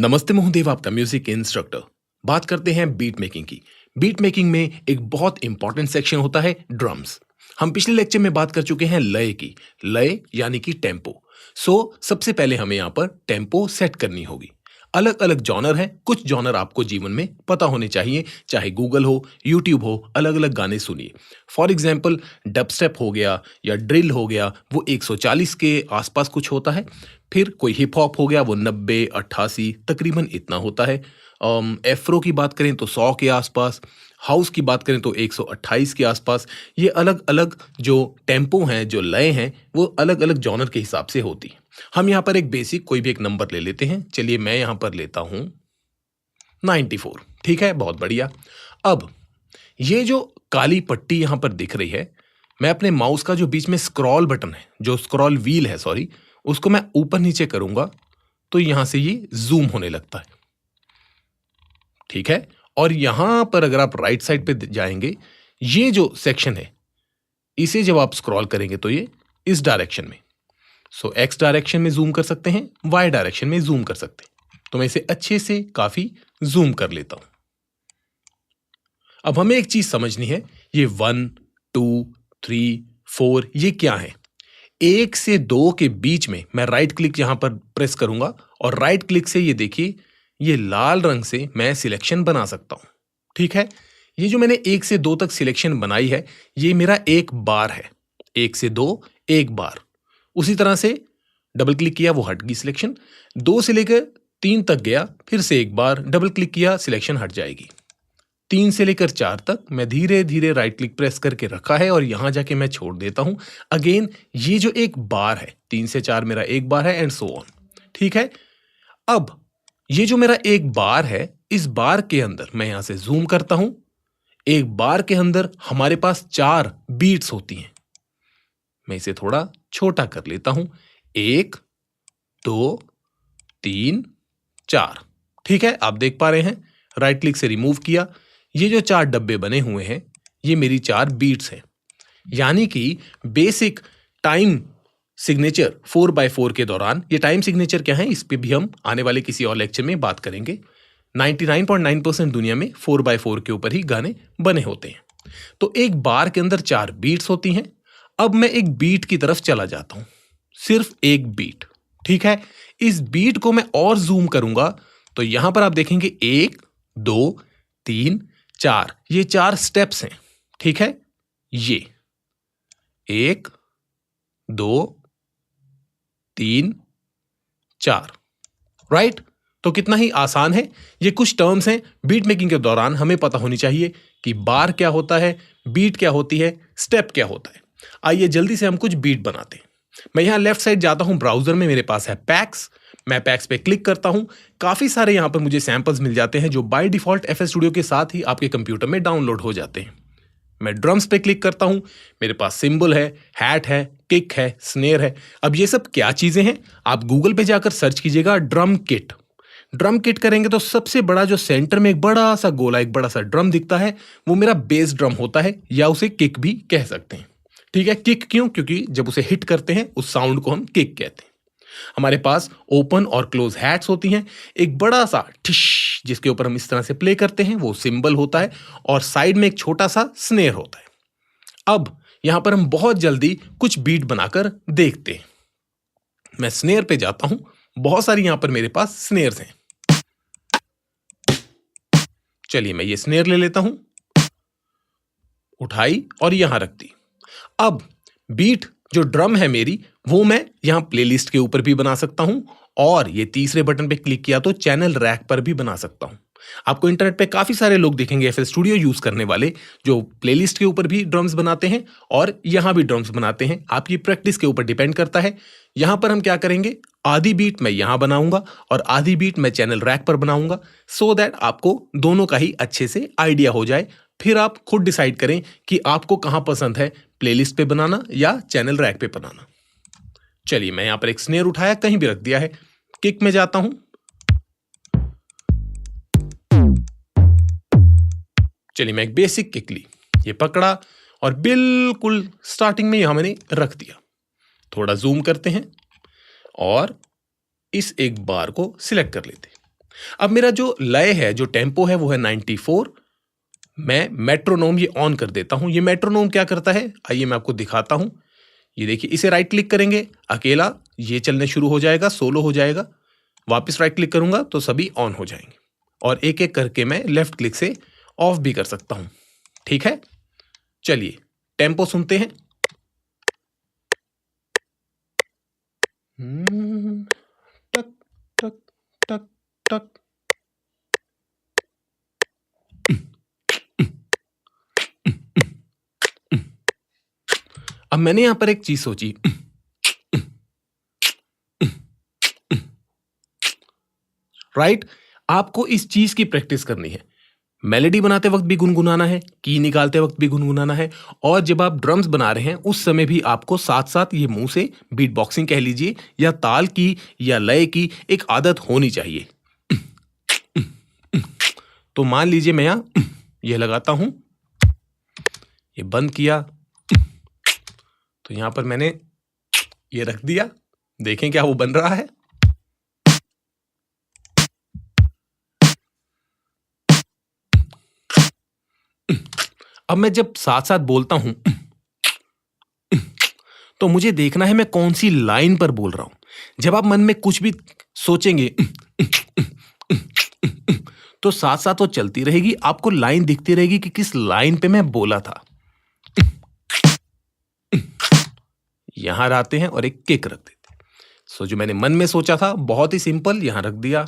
नमस्ते मोहदेव, आपका music instructor. बात करते हैं बीट मेकिंग की। बीट मेकिंग में एक बहुत इंपॉर्टेंट सेक्शन होता है ड्रम्स। हम पिछले लेक्चर में बात कर चुके हैं लय की। लय यानी कि टेम्पो। सबसे पहले हमें यहाँ पर टेम्पो सेट करनी होगी। अलग अलग जॉनर है, कुछ जॉनर आपको जीवन में पता होने चाहिए, चाहे गूगल हो, यूट्यूब हो, अलग अलग गाने सुनिए। फॉर एग्जाम्पल डबस्टेप हो गया या ड्रिल हो गया, वो 140 के आसपास कुछ होता है। फिर कोई हिप हॉप हो गया, वो 90 88 तकरीबन इतना होता है। एफ्रो की बात करें तो 100 के आसपास। हाउस की बात करें तो 128 के आसपास। ये अलग अलग जो टेम्पो हैं, जो लय हैं, वो अलग अलग जॉनर के हिसाब से होती है। हम यहाँ पर एक बेसिक कोई भी एक नंबर ले लेते हैं। चलिए मैं यहाँ पर लेता हूँ 94। ठीक है, बहुत बढ़िया। अब ये जो काली पट्टी यहाँ पर दिख रही है, मैं अपने माउस का जो बीच में स्क्रॉल बटन है, जो स्क्रॉल व्हील है, सॉरी, उसको मैं ऊपर नीचे करूंगा तो यहां से ये जूम होने लगता है। ठीक है, और यहां पर अगर आप राइट साइड पे जाएंगे, ये जो सेक्शन है, इसे जब आप स्क्रॉल करेंगे तो ये इस डायरेक्शन में, एक्स डायरेक्शन में जूम कर सकते हैं, वाई डायरेक्शन में जूम कर सकते हैं। तो मैं इसे अच्छे से काफी जूम कर लेता हूं। अब हमें एक चीज समझनी है, ये 1 2 3 4 ये क्या है। 1 से 2 के बीच में मैं राइट क्लिक यहां पर प्रेस करूंगा और राइट क्लिक से ये देखिए, ये लाल रंग से मैं सिलेक्शन बना सकता हूं। ठीक है, ये जो मैंने 1 से 2 तक सिलेक्शन बनाई है, ये मेरा एक बार है। 1 से 2 एक बार। उसी तरह से डबल क्लिक किया, वो हट गई सिलेक्शन। 2 से लेकर 3 तक गया, फिर से एक बार डबल क्लिक किया, सिलेक्शन हट जाएगी। 3 से लेकर 4 तक मैं धीरे धीरे राइट क्लिक प्रेस करके रखा है और यहां जाके मैं छोड़ देता हूं। अगेन ये जो एक बार है, 3 से 4 मेरा एक बार है, एंड सो ऑन। ठीक है, अब ये जो मेरा एक बार है, इस बार के अंदर मैं यहां से जूम करता हूं। एक बार के अंदर हमारे पास 4 बीट्स होती हैं। मैं इसे थोड़ा छोटा कर लेता हूं। 1 2 3 4। ठीक है, आप देख पा रहे हैं, राइट क्लिक से रिमूव किया। ये जो 4 डब्बे बने हुए हैं, ये मेरी 4 बीट्स हैं। यानी कि बेसिक टाइम सिग्नेचर 4x4 के दौरान, ये टाइम सिग्नेचर क्या है, इस पे भी हम आने वाले किसी और लेक्चर में बात करेंगे। 99.9% दुनिया में 4x4 के ऊपर ही गाने बने होते हैं। तो एक बार के अंदर 4 बीट्स होती हैं। अब मैं एक बीट की तरफ चला जाता हूं, सिर्फ एक बीट। ठीक है, इस बीट को मैं और जूम करूंगा तो यहां पर आप देखेंगे 1 2 3 4, ये 4 स्टेप्स हैं। ठीक है, ये 1 2 3 4, राइट। तो कितना ही आसान है। ये कुछ टर्म्स हैं बीट मेकिंग के दौरान हमें पता होनी चाहिए कि बार क्या होता है, बीट क्या होती है, स्टेप क्या होता है। आइए जल्दी से हम कुछ बीट बनाते हैं। मैं यहां लेफ्ट साइड जाता हूं, ब्राउजर में मेरे पास है पैक्स। मैं पैक्स पे क्लिक करता हूं। काफी सारे यहां पर मुझे सैंपल्स मिल जाते हैं जो बाय डिफॉल्ट FL स्टूडियो के साथ ही आपके कंप्यूटर में डाउनलोड हो जाते हैं। मैं ड्रम्स पे क्लिक करता हूं। मेरे पास सिंबल है, हैट है, किक है, स्नेयर है। अब ये सब क्या चीजें हैं, आप गूगल पे जाकर सर्च कीजिएगा ड्रम किट। ड्रम किट करेंगे तो सबसे बड़ा जो सेंटर में एक बड़ा सा गोला, एक बड़ा सा ड्रम दिखता है, वो मेरा बेस ड्रम होता है, या उसे किक भी कह सकते हैं। ठीक है, किक क्यों? क्योंकि जब उसे हिट करते हैं उस साउंड को हम किक कहते हैं। हमारे पास ओपन और क्लोज हैट्स होती हैं। एक बड़ा सा ठिश जिसके ऊपर हम इस तरह से प्ले करते हैं, वो सिंबल होता है, और साइड में एक छोटा सा स्नेयर होता है। अब यहां पर हम बहुत जल्दी कुछ बीट बनाकर देखते हैं। मैं स्नेयर पे जाता हूं। बहुत सारी यहां पर मेरे पास स्नेयर्स हैं। चलिए मैं ये स्नेयर ले लेता हूं, उठाई और यहां रख दी। अब बीट जो ड्रम है मेरी, वो मैं यहां प्लेलिस्ट के ऊपर भी बना सकता हूं, और ये तीसरे बटन पे क्लिक किया तो चैनल रैक पर भी बना सकता हूं। आपको इंटरनेट पे काफी सारे लोग दिखेंगे FL स्टूडियो यूज करने वाले, जो प्लेलिस्ट के ऊपर भी ड्रम्स बनाते हैं और यहां भी ड्रम्स बनाते हैं। आपकी प्रैक्टिस के ऊपर डिपेंड करता है। यहां पर हम क्या करेंगे, आधी बीट मैं यहां बनाऊंगा और आधी बीट मैं चैनल रैक पर बनाऊंगा, सो दैट आपको दोनों का ही अच्छे से आइडिया हो जाए। फिर आप खुद डिसाइड करें कि आपको कहां पसंद है, प्लेलिस्ट पे बनाना या चैनल रैक पे बनाना। चलिए मैं यहां पर एक स्नेयर उठाया, कहीं भी रख दिया है। किक में जाता हूं। चलिए मैं एक बेसिक किक ली, ये पकड़ा और बिल्कुल स्टार्टिंग में यहां मैंने रख दिया। थोड़ा जूम करते हैं और इस एक बार को सिलेक्ट कर लेते हैं। अब मेरा जो लय है, जो टेम्पो है, वो है 94। मैं मेट्रोनोम ये ऑन कर देता हूं। ये मेट्रोनोम क्या करता है, आइए मैं आपको दिखाता हूं। ये देखिए, इसे राइट क्लिक करेंगे, अकेला ये चलने शुरू हो जाएगा, सोलो हो जाएगा। वापस राइट क्लिक करूंगा तो सभी ऑन हो जाएंगे, और एक एक करके मैं लेफ्ट क्लिक से ऑफ भी कर सकता हूं। ठीक है, चलिए टेम्पो सुनते हैं। टक टक टक टक। अब मैंने यहां पर एक चीज सोची, राइट। आपको इस चीज की प्रैक्टिस करनी है। मेलोडी बनाते वक्त भी गुनगुनाना है, की निकालते वक्त भी गुनगुनाना है, और जब आप ड्रम्स बना रहे हैं उस समय भी आपको साथ साथ ये मुंह से बीट बॉक्सिंग कह लीजिए, या ताल की या लय की एक आदत होनी चाहिए। तो मान लीजिए मैं यहां ये लगाता हूं, ये बंद किया, तो यहां पर मैंने ये रख दिया। देखें क्या वो बन रहा है। अब मैं जब साथ साथ बोलता हूं तो मुझे देखना है मैं कौन सी लाइन पर बोल रहा हूं। जब आप मन में कुछ भी सोचेंगे तो साथ साथ वो चलती रहेगी, आपको लाइन दिखती रहेगी कि किस लाइन पे मैं बोला था। यहां आते हैं और एक किक रख देते हैं। सो जो मैंने मन में सोचा था बहुत ही सिंपल, यहां रख दिया।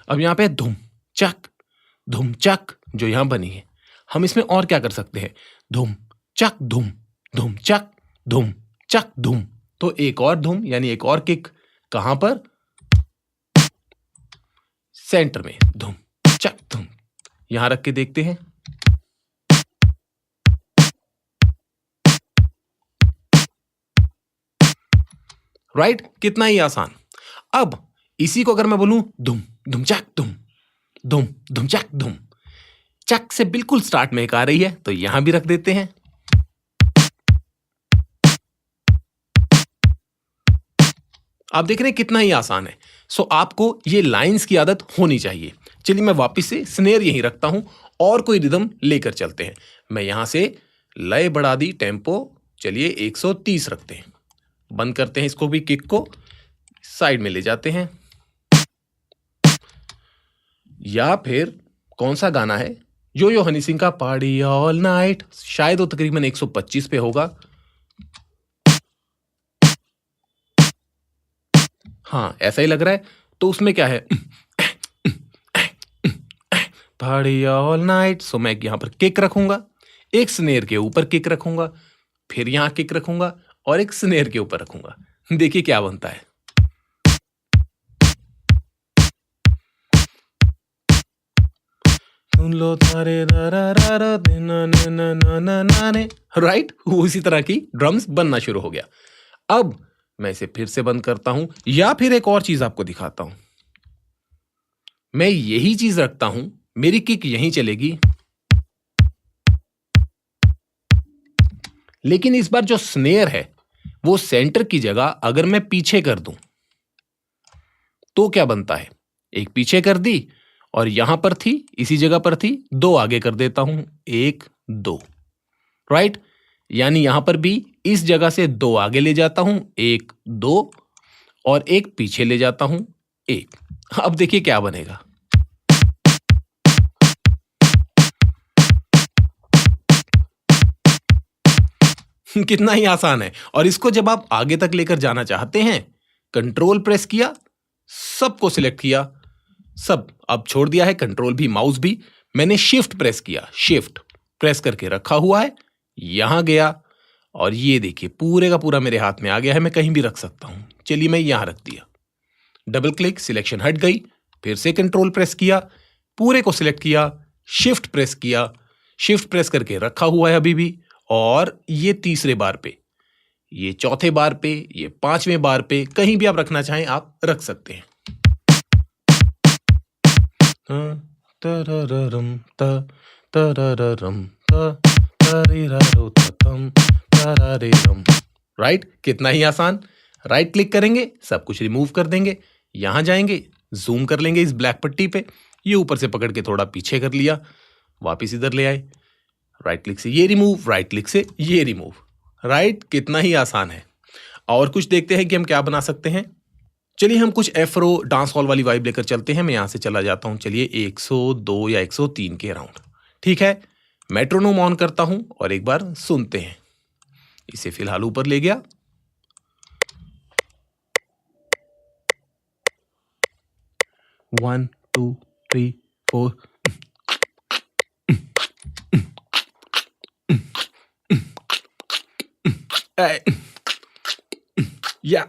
अब यहां पे धूम चक जो यहां बनी है, हम इसमें और क्या कर सकते हैं, धूम चक धूम चक धूम। तो एक और धूम यानी एक और किक, कहां पर, सेंटर में, धूम चक धूम। यहां रख के देखते हैं। राइट, कितना ही आसान। अब इसी को अगर मैं बोलूं धूम धूम चक धूम, चक से बिल्कुल स्टार्ट में एक आ रही है, तो यहां भी रख देते हैं। आप देख रहे हैं कितना ही आसान है। सो आपको ये लाइंस की आदत होनी चाहिए। चलिए मैं वापस से स्नेयर यहीं रखता हूं और कोई रिदम लेकर चलते हैं। मैं यहां से लय बढ़ा दी, टेम्पो चलिए 130 रखते हैं। बंद करते हैं इसको भी, किक को साइड में ले जाते हैं। या फिर कौन सा गाना है, यो हनी सिंह का पार्टी ऑल नाइट, शायद वो तकरीबन 125 पे होगा। हाँ ऐसा ही लग रहा है। तो उसमें क्या है, पार्टी ऑल नाइट। सो मैं यहां पर किक रखूंगा, एक स्नेयर के ऊपर किक रखूंगा, फिर यहां किक रखूंगा और एक स्नेयर के ऊपर रखूंगा। देखिए क्या बनता है। सुन लो तारे राइट, उसी तरह की ड्रम्स बनना शुरू हो गया। अब मैं इसे फिर से बंद करता हूं, या फिर एक और चीज आपको दिखाता हूं। मैं यही चीज रखता हूं, मेरी किक यहीं चलेगी, लेकिन इस बार जो स्नेयर है वो सेंटर की जगह अगर मैं पीछे कर दूं तो क्या बनता है, एक पीछे कर दी और यहां पर थी, इसी जगह पर थी, दो आगे कर देता हूं, 1 2, राइट। यानी यहां पर भी इस जगह से दो आगे ले जाता हूं, 1 2, और एक पीछे ले जाता हूं, 1। अब देखिए क्या बनेगा। कितना ही आसान है। और इसको जब आप आगे तक लेकर जाना चाहते हैं, कंट्रोल प्रेस किया, सबको सिलेक्ट किया, सब अब छोड़ दिया है, कंट्रोल भी माउस भी, मैंने शिफ्ट प्रेस किया, शिफ्ट प्रेस करके रखा हुआ है, यहां गया और ये देखिए पूरे का पूरा मेरे हाथ में आ गया है, मैं कहीं भी रख सकता हूं। चलिए मैं यहां रख दिया, डबल क्लिक, सिलेक्शन हट गई, फिर से कंट्रोल प्रेस किया, पूरे को सिलेक्ट किया, शिफ्ट प्रेस किया, शिफ्ट प्रेस करके रखा हुआ है अभी भी, और ये तीसरे बार पे, ये चौथे बार पे, ये पांचवें बार पे, कहीं भी आप रखना चाहें आप रख सकते हैं। तरररम त तरररम त तरिरारो ततम रा रे रम। राइट, कितना ही आसान। राइट क्लिक करेंगे, सब कुछ रिमूव कर देंगे, यहां जाएंगे, जूम कर लेंगे इस ब्लैक पट्टी पे, ये ऊपर से पकड़ के थोड़ा पीछे कर लिया, वापिस इधर ले आए, राइट क्लिक से ये रिमूव, राइट क्लिक से ये रिमूव। राइट, कितना ही आसान है। और कुछ देखते हैं कि हम क्या बना सकते हैं। चलिए हम कुछ एफ्रो डांस हॉल वाली वाइब लेकर चलते हैं। मैं यहां से चला जाता हूं, चलिए 102 या 103 के अराउंड। ठीक है, मेट्रोनोम ऑन करता हूं और एक बार सुनते हैं। इसे फिलहाल ऊपर ले गया। One two three four. या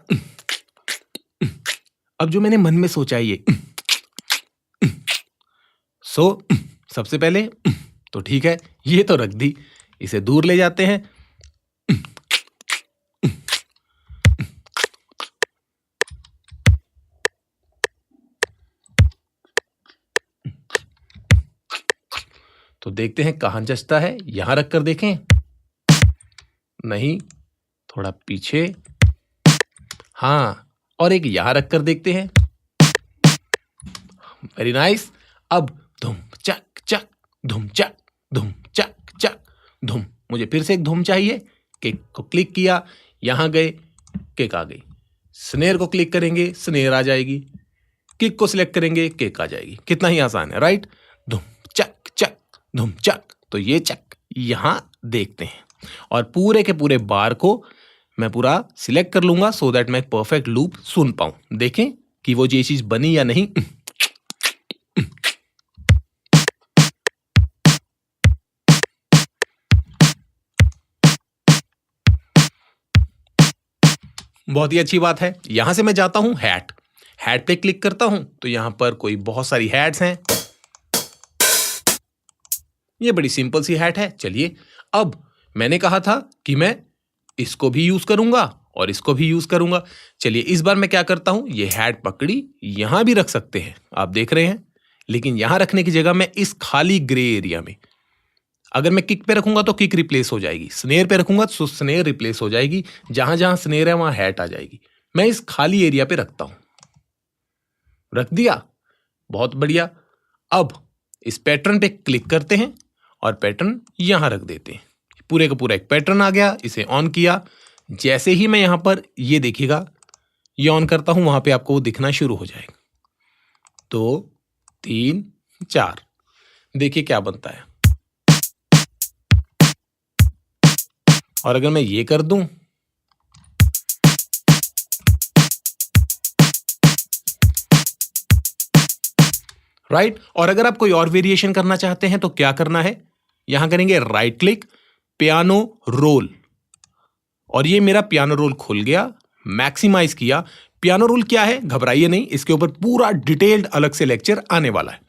अब जो मैंने मन में सोचा है ये सबसे पहले तो ठीक है, ये तो रख दी, इसे दूर ले जाते हैं। तो देखते हैं कहां जचता है, यहां रखकर देखें। नहीं, थोड़ा पीछे। हां, और एक यहां रखकर देखते हैं। Very nice. अब धूम चक चक, धूम चक, धूम चक चक, धूम। मुझे फिर से एक धूम चाहिए। किक को क्लिक किया, यहां गए, किक आ गई। स्नेयर को क्लिक करेंगे, स्नेयर आ जाएगी। किक को सिलेक्ट करेंगे, किक आ जाएगी। कितना ही आसान है, राइट। धूम चक चक, धूम चक। तो ये चक यहां देखते हैं, और पूरे के पूरे बार को मैं पूरा सिलेक्ट कर लूंगा सो दैट मैं एक परफेक्ट लूप सुन पाऊं। देखें कि वो ये चीज बनी या नहीं। बहुत ही अच्छी बात है। यहां से मैं जाता हूं हैट। हैट पे क्लिक करता हूं तो यहां पर कोई बहुत सारी हैट्स हैं। ये बड़ी सिंपल सी हैट है। चलिए, अब मैंने कहा था कि मैं इसको भी यूज करूंगा और इसको भी यूज करूंगा। चलिए इस बार मैं क्या करता हूं, ये हैट पकड़ी, यहां भी रख सकते हैं, आप देख रहे हैं। लेकिन यहां रखने की जगह मैं इस खाली ग्रे एरिया में, अगर मैं किक पे रखूंगा तो किक रिप्लेस हो जाएगी, स्नेयर पे रखूंगा तो स्नेयर रिप्लेस हो जाएगी। जहां जहां स्नेयर है वहां हैट आ जाएगी। मैं इस खाली एरिया पे रखता हूं। रख दिया, बहुत बढ़िया। अब इस पैटर्न पे क्लिक करते हैं और पैटर्न यहां रख देते हैं। पूरे का पूरा एक पैटर्न आ गया। इसे ऑन किया, जैसे ही मैं यहां पर ये देखिएगा, ये ऑन करता हूं, वहां पे आपको वो दिखना शुरू हो जाएगा। 2 3 4, देखिए क्या बनता है। और अगर मैं ये कर दूं, राइट। और अगर आप कोई और वेरिएशन करना चाहते हैं तो क्या करना है, यहां करेंगे राइट क्लिक, पियानो रोल, और ये मेरा पियानो रोल खुल गया। मैक्सिमाइज किया। पियानो रोल क्या है, घबराइए नहीं, इसके ऊपर पूरा डिटेल्ड अलग से लेक्चर आने वाला है।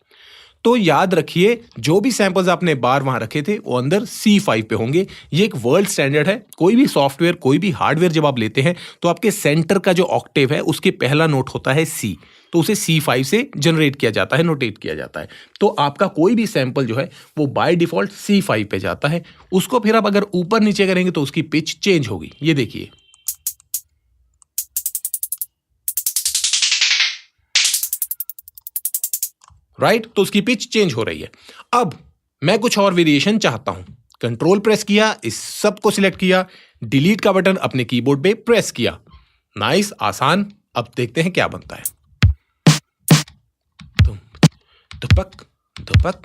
तो याद रखिए, जो भी सैंपल्स आपने बार वहां रखे थे वो अंदर C5 पे होंगे। ये एक वर्ल्ड स्टैंडर्ड है। कोई भी सॉफ्टवेयर, कोई भी हार्डवेयर जब आप लेते हैं तो आपके सेंटर का जो ऑक्टेव है उसके पहला नोट होता है C, तो उसे C5 से जनरेट किया जाता है, नोटेट किया जाता है। तो आपका कोई भी सैंपल जो है वो बाय डिफॉल्ट C5 पे जाता है। उसको फिर आप अगर ऊपर नीचे करेंगे तो उसकी पिच चेंज होगी। ये देखिए, राइट, तो उसकी पिच चेंज हो रही है। अब मैं कुछ और वेरिएशन चाहता हूं। कंट्रोल प्रेस किया, इस सब को सिलेक्ट किया, डिलीट का बटन अपने कीबोर्ड पे प्रेस किया। नाइस, आसान। अब देखते हैं क्या बनता है। धपक धपक,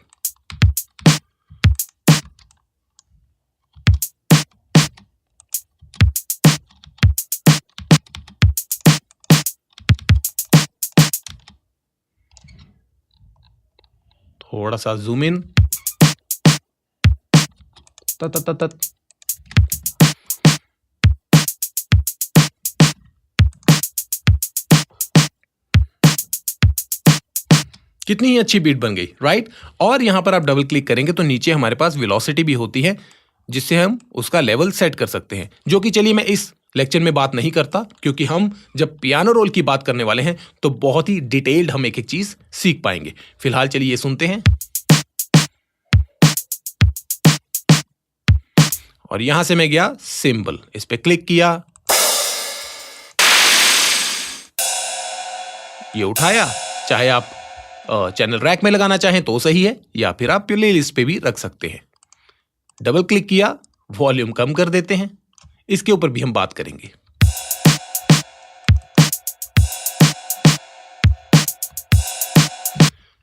थोड़ा सा जूम इन, तत। कितनी ही अच्छी बीट बन गई, राइट। और यहां पर आप डबल क्लिक करेंगे तो नीचे हमारे पास वेलोसिटी भी होती है, जिससे हम उसका लेवल सेट कर सकते हैं, जो कि चलिए मैं इस लेक्चर में बात नहीं करता, क्योंकि हम जब पियानो रोल की बात करने वाले हैं तो बहुत ही डिटेल्ड हम एक एक चीज सीख पाएंगे। फिलहाल चलिए ये सुनते हैं। और यहां से मैं गया सिंबल, इस पे क्लिक किया, ये उठाया। चाहे आप चैनल रैक में लगाना चाहें तो सही है, या फिर आप प्लेलिस्ट पे भी रख सकते हैं। डबल क्लिक किया, वॉल्यूम कम कर देते हैं, इसके ऊपर भी हम बात करेंगे।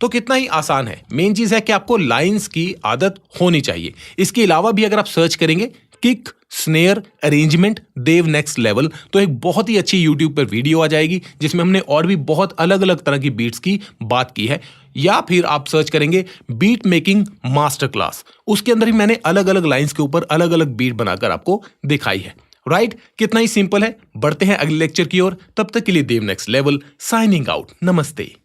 तो कितना ही आसान है। मेन चीज है कि आपको लाइंस की आदत होनी चाहिए। इसके अलावा भी अगर आप सर्च करेंगे किक, स्नेयर, अरेंजमेंट, देव नेक्स्ट लेवल, तो एक बहुत ही अच्छी YouTube पर वीडियो आ जाएगी जिसमें हमने और भी बहुत अलग अलग तरह की बीट्स की बात की है। या फिर आप सर्च करेंगे बीट मेकिंग मास्टर क्लास, उसके अंदर ही मैंने अलग अलग लाइंस के ऊपर अलग अलग बीट बनाकर आपको दिखाई है। राइट, कितना ही सिंपल है। बढ़ते हैं अगले लेक्चर की ओर, तब तक के लिए देव नेक्स्ट लेवल साइनिंग आउट। नमस्ते।